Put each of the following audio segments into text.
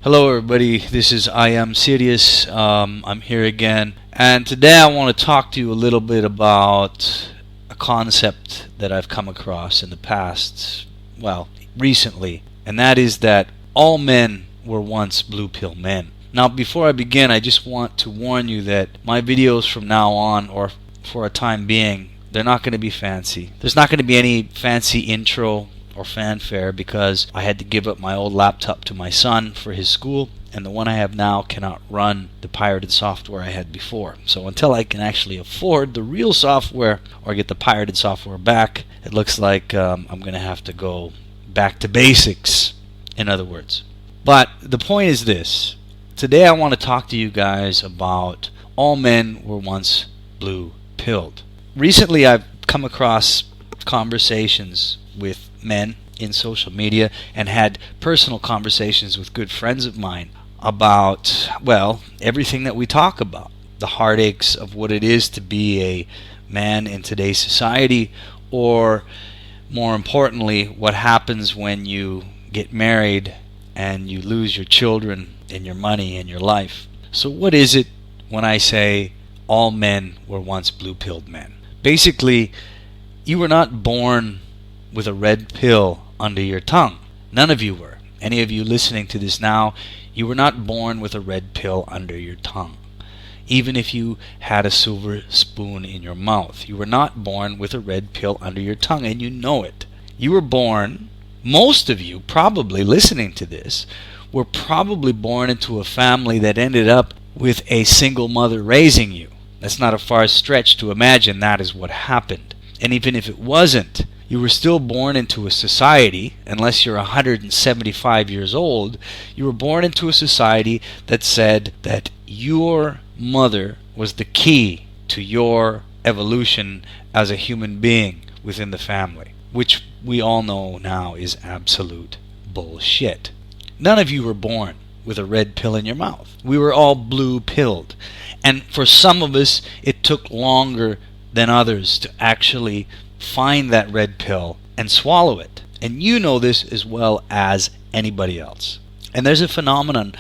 Hello everybody, this is Ayam, Sirias. I'm here again, and today I want to talk to you a little bit about a concept that I've come across in the past, recently, and that is that all men were once blue pill men. Now before I begin, I just want to warn you that my videos from now on, or for a time being, they're not going to be fancy. There's not going to be any fancy intro or fanfare because I had to give up my old laptop to my son for his school, and the one I have now cannot run the pirated software I had before. So until I can actually afford the real software or get the pirated software back, it looks like I'm going to have to go back to basics, in other words. But the point is this. Today I want to talk to you guys about all men were once blue-pilled. Recently I've come across conversations with men in social media and had personal conversations with good friends of mine about, everything that we talk about. The heartaches of what it is to be a man in today's society, or more importantly, what happens when you get married and you lose your children and your money and your life. So what is it when I say all men were once blue-pilled men? Basically, you were not born with a red pill under your tongue. None of you were. Any of you listening to this now, you were not born with a red pill under your tongue. Even if you had a silver spoon in your mouth, you were not born with a red pill under your tongue, and you know it. You were born, most of you probably listening to this, were probably born into a family that ended up with a single mother raising you. That's not a far stretch to imagine that is what happened. And even if it wasn't, you were still born into a society, unless you're 175 years old, you were born into a society that said that your mother was the key to your evolution as a human being within the family, which we all know now is absolute bullshit. None of you were born with a red pill in your mouth. We were all blue-pilled. And for some of us, it took longer than others to actually find that red pill and swallow it. And you know this as well as anybody else. And there's a phenomenon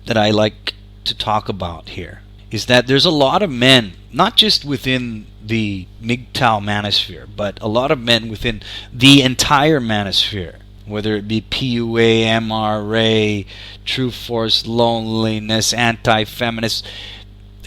that I like to talk about here, is that there's a lot of men, not just within the MGTOW manosphere, but a lot of men within the entire manosphere, whether it be PUA, MRA, True Force, Loneliness, Anti-Feminist,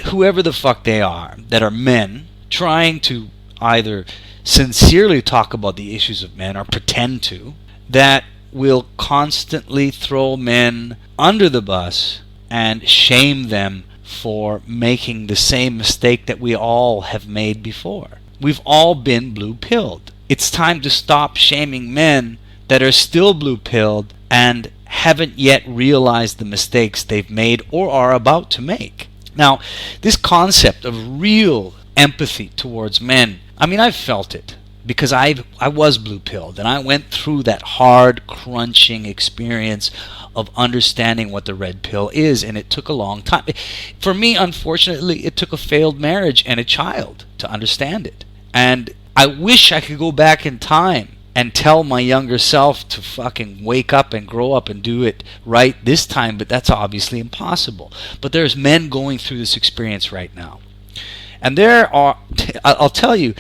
whoever the fuck they are, that are men trying to either sincerely talk about the issues of men or pretend to, that will constantly throw men under the bus and shame them for making the same mistake that we all have made before. We've all been blue-pilled. It's time to stop shaming men that are still blue-pilled and haven't yet realized the mistakes they've made or are about to make. Now, this concept of real empathy towards men, I've felt it because I was blue-pilled, and I went through that hard, crunching experience of understanding what the red pill is, and it took a long time. For me, unfortunately, it took a failed marriage and a child to understand it. And I wish I could go back in time and tell my younger self to fucking wake up and grow up and do it right this time, but that's obviously impossible. But there's men going through this experience right now. And there are, I'll tell you,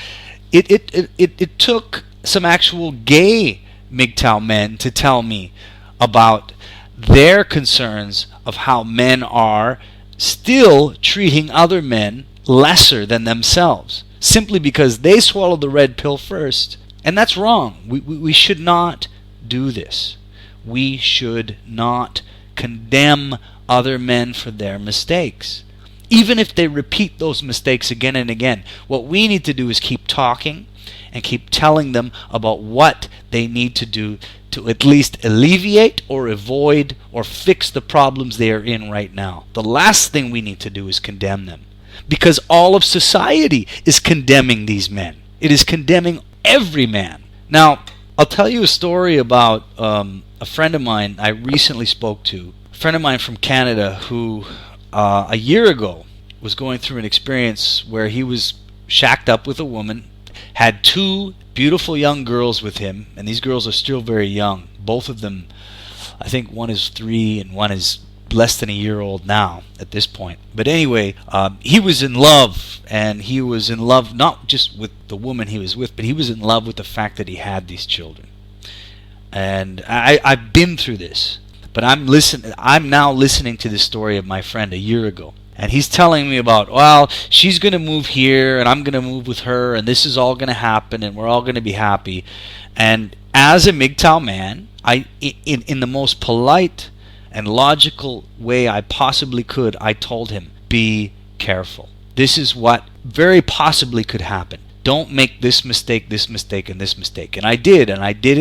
it took some actual gay MGTOW men to tell me about their concerns of how men are still treating other men lesser than themselves, simply because they swallowed the red pill first. And that's wrong. We should not do this. We should not condemn other men for their mistakes, even if they repeat those mistakes again and again. What we need to do is keep talking and keep telling them about what they need to do to at least alleviate or avoid or fix the problems they are in right now. The last thing we need to do is condemn them, because all of society is condemning these men. It is condemning every man. Now, I'll tell you a story about a friend of mine I recently spoke to, a friend of mine from Canada who a year ago was going through an experience where he was shacked up with a woman, had two beautiful young girls with him, and these girls are still very young. Both of them, I think one is 3 and one is less than a year old now at this point. But anyway, he was in love, and he was in love not just with the woman he was with, but he was in love with the fact that he had these children. And I've been through this, but I'm now listening to the story of my friend a year ago. And he's telling me about, well, she's going to move here, and I'm going to move with her, and this is all going to happen, and we're all going to be happy. And as a MGTOW man, in the most polite and logical way I possibly could, I told him, be careful. This is what very possibly could happen. Don't make this mistake, and this mistake. And I did it. And I did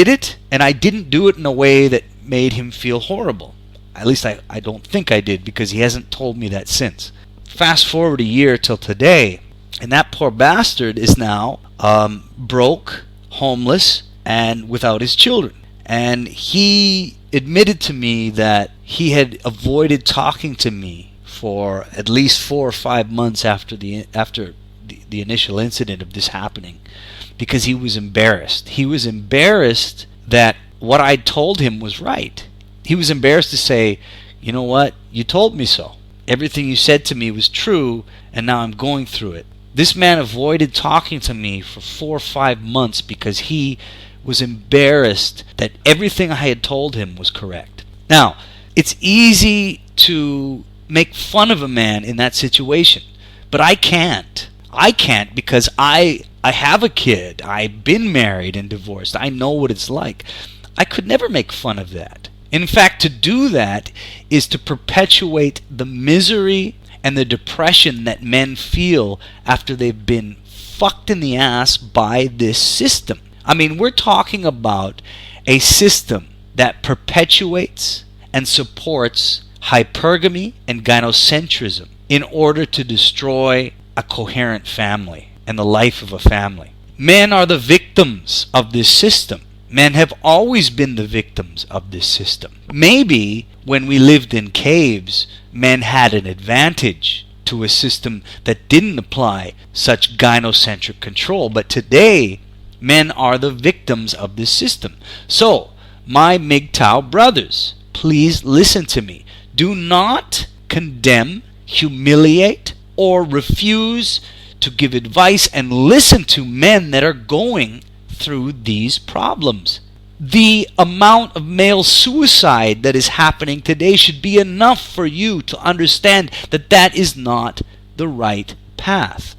it, and I didn't do it in a way that made him feel horrible. At least I don't think I did, because he hasn't told me that since. Fast forward a year till today, and that poor bastard is now broke, homeless, and without his children. And he admitted to me that he had avoided talking to me for at least 4 or 5 months after the initial incident of this happening, because he was embarrassed. He was embarrassed that what I told him was right. He was embarrassed to say, you know what, you told me so. Everything you said to me was true, and now I'm going through it. This man avoided talking to me for 4 or 5 months because he was embarrassed that everything I had told him was correct. Now, it's easy to make fun of a man in that situation, but I can't. I can't, because I have a kid. I've been married and divorced. I know what it's like. I could never make fun of that. In fact, to do that is to perpetuate the misery and the depression that men feel after they've been fucked in the ass by this system. I mean, we're talking about a system that perpetuates and supports hypergamy and gynocentrism in order to destroy a coherent family and the life of a family. Men are the victims of this system. Men have always been the victims of this system. Maybe when we lived in caves, men had an advantage to a system that didn't apply such gynocentric control. But today, men are the victims of this system. So, my MGTOW brothers, please listen to me. Do not condemn, humiliate, or refuse to give advice and listen to men that are going through these problems. The amount of male suicide that is happening today should be enough for you to understand that that is not the right path.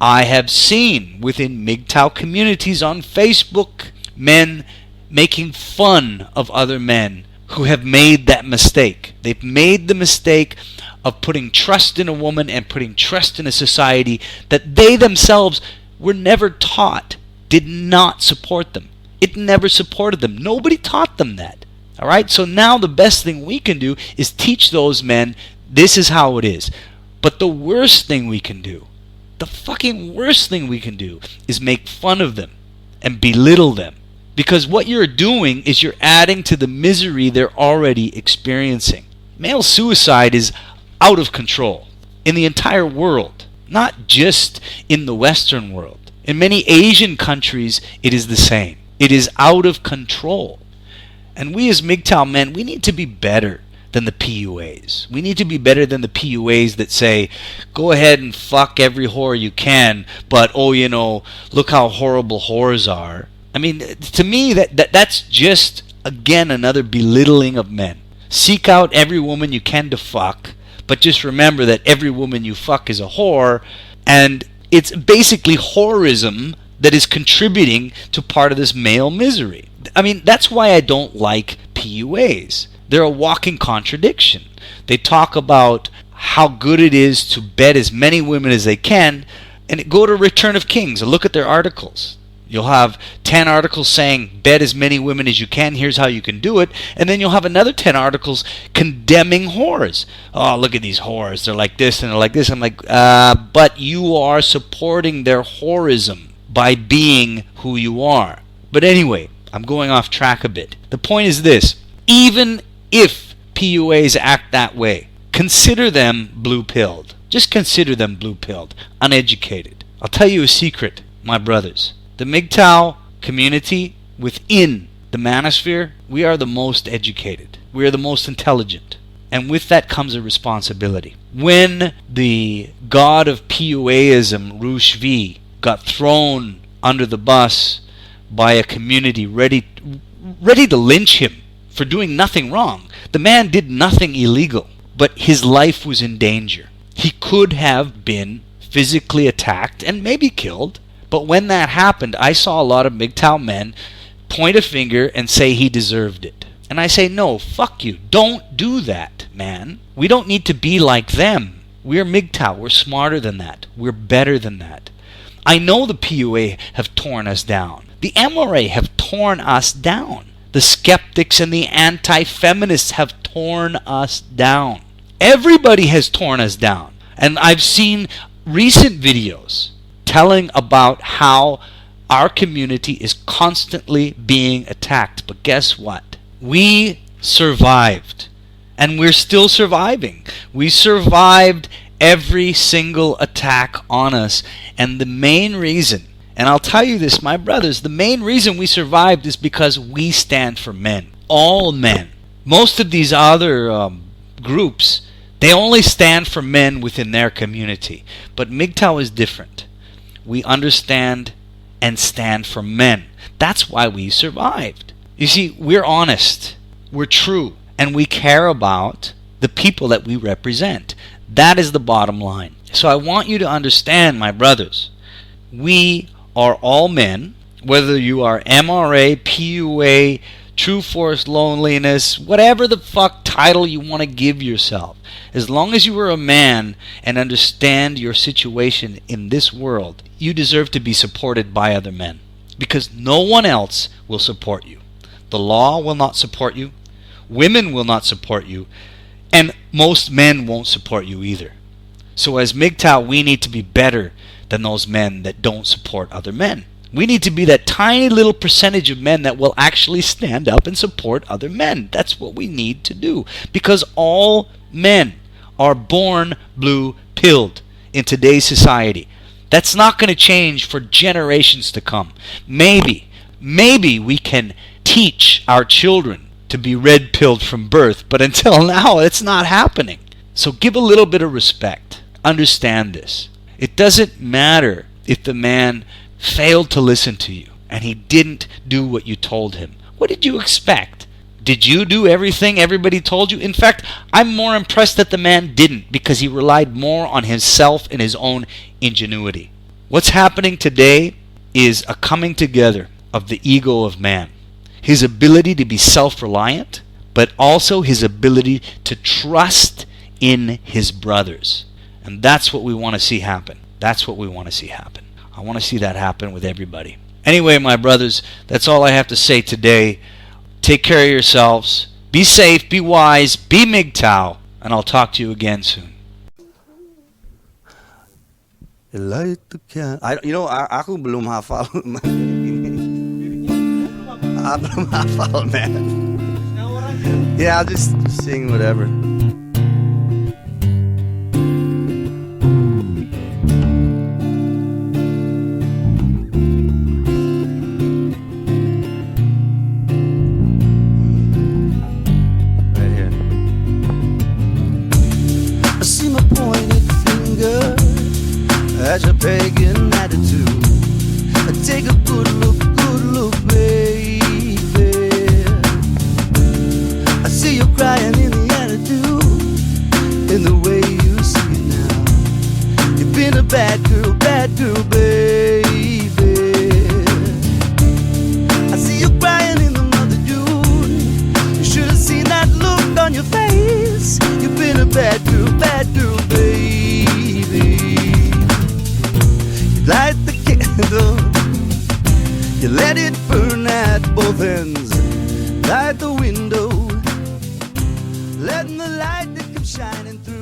I have seen within MGTOW communities on Facebook men making fun of other men who have made that mistake. They've made the mistake of putting trust in a woman and putting trust in a society that they themselves were never taught, did not support them. It never supported them. Nobody taught them that. All right? So now the best thing we can do is teach those men this is how it is. But the worst thing we can do, the fucking worst thing we can do, is make fun of them and belittle them. Because what you're doing is you're adding to the misery they're already experiencing. Male suicide is out of control in the entire world, not just in the Western world. In many Asian countries, it is the same. It is out of control. And we as MGTOW men, we need to be better than the PUAs. We need to be better than the PUAs that say, go ahead and fuck every whore you can, but look how horrible whores are. I mean, to me, that's just, again, another belittling of men. Seek out every woman you can to fuck, but just remember that every woman you fuck is a whore, and it's basically whorism that is contributing to part of this male misery. I mean, that's why I don't like PUAs. They're a walking contradiction. They talk about how good it is to bed as many women as they can, and go to Return of Kings and look at their articles. You'll have 10 articles saying, bed as many women as you can, here's how you can do it. And then you'll have another 10 articles condemning whores. Oh, look at these whores. They're like this and they're like this. I'm like, but you are supporting their whorism by being who you are. But anyway, I'm going off track a bit. The point is this. Even if PUAs act that way, consider them blue-pilled. Just consider them blue-pilled, uneducated. I'll tell you a secret, my brothers. The MGTOW community within the manosphere, we are the most educated. We are the most intelligent. And with that comes a responsibility. When the god of PUAism, Rushvi, got thrown under the bus by a community ready to lynch him for doing nothing wrong, the man did nothing illegal, but his life was in danger. He could have been physically attacked and maybe killed, but when that happened, I saw a lot of MGTOW men point a finger and say he deserved it. And I say, no, fuck you. Don't do that, man. We don't need to be like them. We're MGTOW. We're smarter than that. We're better than that. I know the PUA have torn us down. The MRA have torn us down. The skeptics and the anti-feminists have torn us down. Everybody has torn us down. And I've seen recent videos telling about how our community is constantly being attacked. But guess what? We survived, and we're still surviving. We survived every single attack on us, and the main reason, and I'll tell you this, my brothers, the main reason we survived is because we stand for men. All men. Most of these other groups, they only stand for men within their community. But MGTOW is different. We understand and stand for men. That's why we survived. You see, we're honest, we're true, and we care about the people that we represent. That is the bottom line. So I want you to understand, my brothers, we are all men, whether you are MRA, PUA, True Force Loneliness, whatever the fuck title you want to give yourself. As long as you are a man and understand your situation in this world, you deserve to be supported by other men, because no one else will support you. The law will not support you. Women will not support you. And most men won't support you either. So as MGTOW, we need to be better than those men that don't support other men. We need to be that tiny little percentage of men that will actually stand up and support other men. That's what we need to do. Because all men are born blue-pilled in today's society. That's not going to change for generations to come. Maybe we can teach our children to be red-pilled from birth, but until now it's not happening. So give a little bit of respect. Understand this. It doesn't matter if the man failed to listen to you and he didn't do what you told him. What did you expect? Did you do everything everybody told you? In fact, I'm more impressed that the man didn't, because he relied more on himself and his own ingenuity. What's happening today is a coming together of the ego of man. His ability to be self-reliant, but also his ability to trust in his brothers. And that's what we want to see happen. That's what we want to see happen. I want to see that happen with everybody. Anyway, my brothers, that's all I have to say today. Take care of yourselves. Be safe, be wise, be MGTOW, and I'll talk to you again soon. Aku belum hafal. Belum hafal, man. Yeah, I'll just sing whatever. Right here. I see my pointed finger as your pagan attitude. I take a good look, baby. I see you crying in the attitude, in the way you see it now. You've been a bad girl, baby. I see you crying in the mother June. You should have seen that look on your face. You've been a bad girl, baby. You light the candle, you let it burn at both ends. Light the window, letting the light that comes shining through.